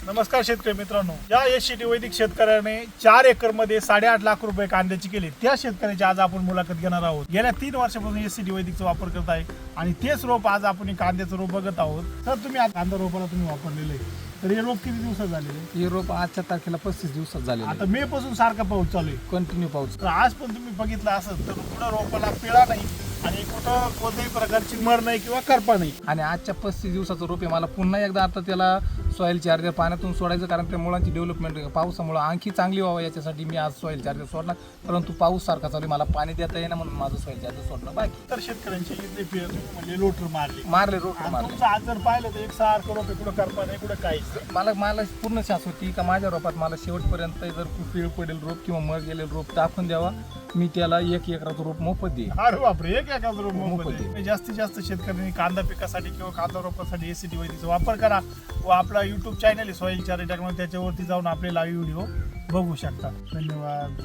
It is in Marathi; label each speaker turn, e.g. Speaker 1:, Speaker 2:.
Speaker 1: नमस्कार शेतकरी मित्रांनो, या एससीटी वैदिक शेतकऱ्याने 4 एकर मध्ये 8.5 लाख रुपये कांद्याची केली. त्या शेतकऱ्याची आज आपण मुलाखत घेणार आहोत. गेल्या 3 वर्षापासून एससीटी वैदिकचा वापर करत आहे आणि तेच रोप आज आपण कांद्याचं रोप बघत आहोत. तर तुम्ही आज कांदा रोपाला तुम्ही वापरलेलं आहे, तर हे रोप किती दिवसात झालेले?
Speaker 2: हे रोप आजच्या तारखेला 35 दिवसात झाले.
Speaker 1: आता मे पासून सारखा पाऊस चालू आहे,
Speaker 2: कंटिन्यू पाऊस.
Speaker 1: तर आज पण तुम्ही बघितलं असेल तर कुठं रोपाला पिळा नाही आणि कुठं कोणत्याही प्रकारची मर नाही किंवा करपा नाही.
Speaker 2: आणि आजच्या 35 दिवसाचं रोप आहे. मला पुन्हा एकदा आता त्याला सॉईल चार्जर पाण्यातून सोडायचं, कारण त्या मुळांची डेव्हलपमेंट पावसामुळे आणखी चांगली व्हावं याच्यासाठी मी आज सॉईल चार्जर सोडणार. परंतु पाऊस सारखा चालू आहे, मला पाणी देता येईना म्हणून माझं सॉईल चार्जर सोडणं बाकी.
Speaker 1: तर शेतकऱ्यांची इथे म्हणजे लोटर मारले
Speaker 2: रोप
Speaker 1: आणि
Speaker 2: मारले.
Speaker 1: तुमचं आज जर पाहिलं तर एक सारखं रोप आहे, कुठं करपा नाही कुठं काहीच.
Speaker 2: मला पूर्ण शास होती का माझ्या रोपात मला शेवटपर्यंत जर पिळ पडेल रोप किंवा मर गेलेलं रोप टाकून द्यावा, मी त्याला 1 एकराचं रोप मोफत देईन.
Speaker 1: अरे बापरे, एक एकाच रोप
Speaker 2: मोफत
Speaker 1: मोफत
Speaker 2: आहे.
Speaker 1: आहे. जास्तीत जास्त शेतकऱ्यांनी कांदा पिकासाठी किंवा कांदा रोपासाठी एससीटी वैदिकचा वापर करा व आपला युट्यूब चॅनल आहे सॉईल चार्जर टेक्नॉलॉजी, त्याच्यावरती जाऊन आपले लाईव्ह व्हिडिओ बघू शकता. धन्यवाद.